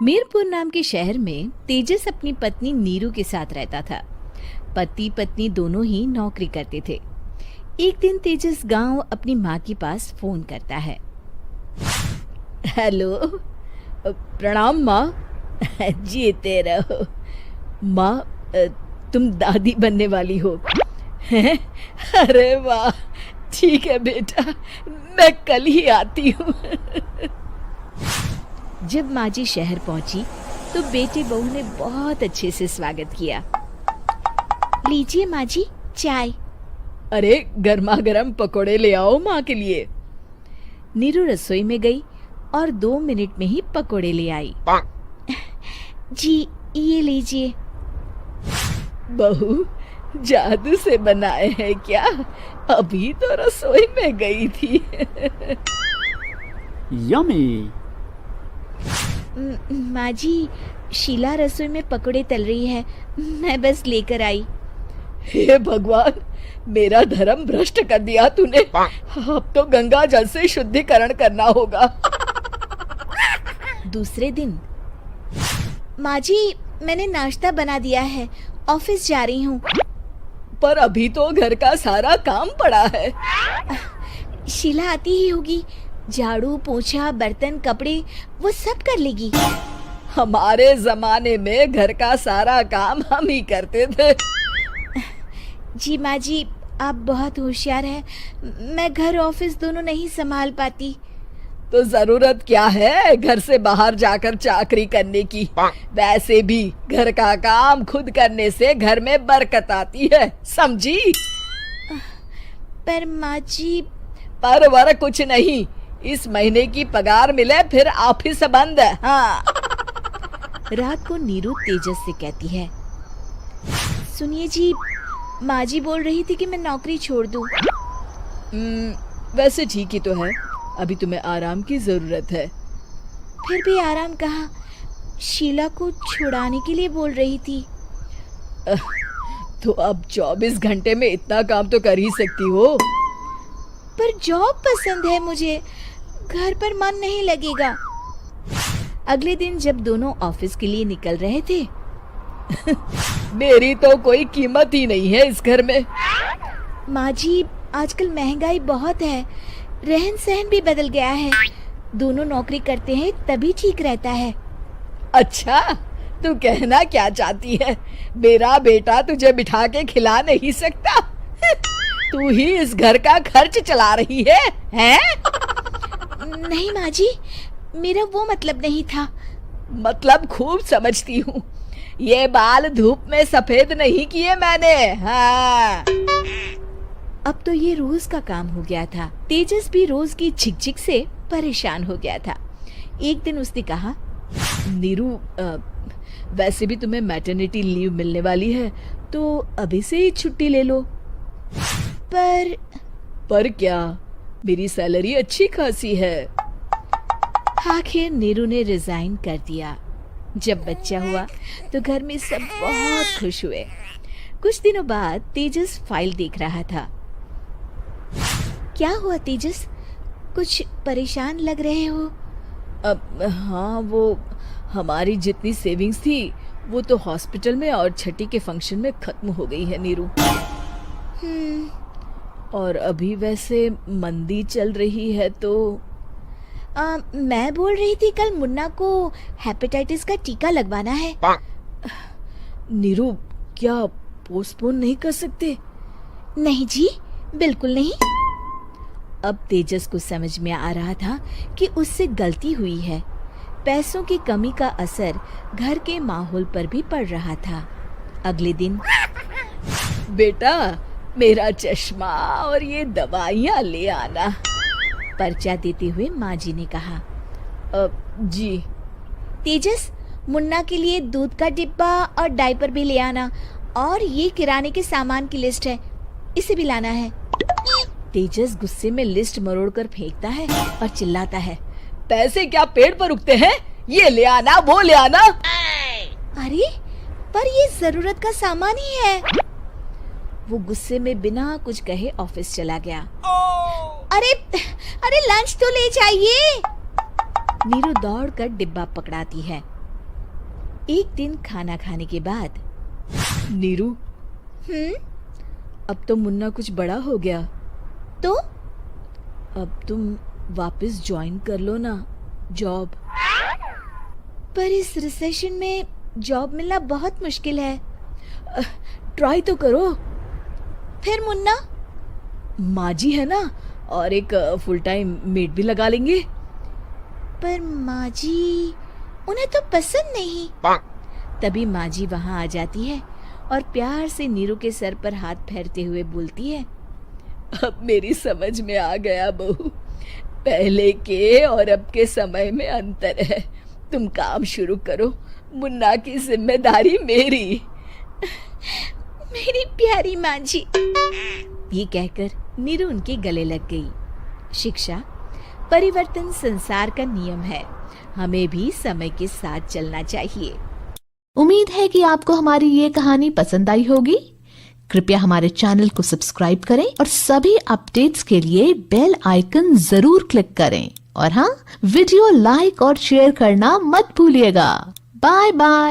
मीरपुर नाम के शहर में तेजस अपनी पत्नी नीरू के साथ रहता था। पति पत्नी दोनों ही नौकरी करते थे। एक दिन तेजस गांव अपनी माँ के पास फोन करता है। हेलो, प्रणाम माँ। जीते रहो माँ, तुम दादी बनने वाली हो। अरे वाह, ठीक है बेटा, मैं कल ही आती हूँ। जब माँ जी शहर पहुंची तो बेटे बहू ने बहुत अच्छे से स्वागत किया। लीजिए माँ जी, चाय। अरे गर्मा गर्म पकोड़े ले आओ माँ के लिए। नीरू रसोई में गई और 2 मिनट में ही पकोड़े ले आई। जी ये लीजिए। बहू जादू से बनाए हैं क्या? अभी तो रसोई में गई थी। यम्मी। माँ जी, शीला रसोई में पकोड़े तल रही है, मैं बस लेकर आई। हे भगवान, मेरा धर्म भ्रष्ट कर दिया तूने। अब तो गंगा जल से शुद्धिकरण करना होगा। दूसरे दिन, माँ जी मैंने नाश्ता बना दिया है, ऑफिस जा रही हूँ। पर अभी तो घर का सारा काम पड़ा है। शीला आती ही होगी, झाड़ू पोछा बर्तन कपड़े वो सब कर लेगी। हमारे जमाने में घर का सारा काम हम ही करते थे। जी माँ जी, आप बहुत होशियार हैं, मैं घर ऑफिस दोनों नहीं संभाल पाती। तो जरूरत क्या है घर से बाहर जाकर चाकरी करने की? वैसे भी घर का काम खुद करने से घर में बरकत आती है, समझी? पर माँ जी। पर वर कुछ नहीं, इस महीने की पगार मिले फिर ऑफिस बंद है। हाँ। रात को नीरू तेजस से कहती है, सुनिए जी, माँ जी बोल रही थी कि मैं नौकरी छोड़ दूं। वैसे ठीक ही तो है, अभी तुम्हें आराम की जरूरत है। फिर भी आराम कहाँ, शीला को छुड़ाने के लिए बोल रही थी। तो अब 24 घंटे में इतना काम तो कर ही सकती हो। पर जॉब पसंद है मुझे, घर पर मन नहीं लगेगा। अगले दिन जब दोनों ऑफिस के लिए निकल रहे थे, मेरी तो कोई कीमत ही नहीं है इस घर में। माँ जी, आजकल महंगाई बहुत है, रहन सहन भी बदल गया है, दोनों नौकरी करते हैं तभी ठीक रहता है। अच्छा, तू कहना क्या चाहती है? मेरा बेटा तुझे बिठा के खिला नहीं सकता? तू ही इस घर का खर्च चला रही है, हैं? नहीं माँ जी, मेरा वो मतलब नहीं था। मतलब खूब समझती हूँ, ये बाल धूप में सफेद नहीं किए मैंने। हाँ। अब तो ये रोज का काम हो गया था। तेजस भी रोज की झिकझिक से परेशान हो गया था। एक दिन उसने कहा, नीरू, वैसे भी तुम्हें मैटरनिटी लीव मिलने वाली है, तो अभी से ही छुट्टी ले लो। पर क्या, मेरी सैलरी अच्छी खासी है। आखिर नीरू ने रिजाइन कर दिया। जब बच्चा हुआ तो घर में सब बहुत खुश हुए। कुछ दिनों बाद तेजस फाइल देख रहा था। क्या हुआ तेजस, कुछ परेशान लग रहे हो? हाँ, वो हमारी जितनी सेविंग्स थी वो तो हॉस्पिटल में और छठी के फंक्शन में खत्म हो गई है नीरू। और अभी वैसे मंदी चल रही है तो मैं बोल रही थी कल मुन्ना को हेपेटाइटिस का टीका लगवाना है। नीरू, क्या पोस्टपोन नहीं कर सकते? नहीं जी, बिल्कुल नहीं। अब तेजस को समझ में आ रहा था कि उससे गलती हुई है। पैसों की कमी का असर घर के माहौल पर भी पड़ रहा था। अगले दिन, बेटा मेरा चश्मा और ये दवाइयाँ ले आना, पर्चा देते हुए माँ जी ने कहा। जी। तेजस, मुन्ना के लिए दूध का डिब्बा और डायपर भी ले आना, और ये किराने के सामान की लिस्ट है, इसे भी लाना है। तेजस गुस्से में लिस्ट मरोड़कर फेंकता है और चिल्लाता है, पैसे क्या पेड़ पर उगते हैं? ये ले आना, वो ले आना। अरे पर ये जरूरत का सामान ही है। वो गुस्से में बिना कुछ कहे ऑफिस चला गया। अरे लंच तो ले जाइए। नीरू दौड़कर डिब्बा पकड़ाती है। एक दिन खाना खाने के बाद, नीरू, अब तो मुन्ना कुछ बड़ा हो गया, तो अब तुम वापस ज्वाइन कर लो ना जॉब। पर इस रिसेशन में जॉब मिलना बहुत मुश्किल है। ट्राई तो करो। फिर मुन्ना, माँ जी है ना, और एक फुल टाइम मेड भी लगा लेंगे। पर माँ जी, उन्हें तो पसंद नहीं। तभी माँ जी वहाँ आ जाती है और प्यार से नीरू के सर पर हाथ फेरते हुए बोलती है, अब मेरी समझ में आ गया बहू, पहले के और अब के समय में अंतर है। तुम काम शुरू करो, मुन्ना की जिम्मेदारी मेरी। मेरी प्यारी माँ जी। ये कहकर नीरू उनके गले लग गई। शिक्षा, परिवर्तन संसार का नियम है, हमें भी समय के साथ चलना चाहिए। उम्मीद है कि आपको हमारी ये कहानी पसंद आई होगी। कृपया हमारे चैनल को सब्सक्राइब करें और सभी अपडेट्स के लिए बेल आइकन जरूर क्लिक करें। और हाँ, वीडियो लाइक और शेयर करना मत भूलिएगा। Bye bye.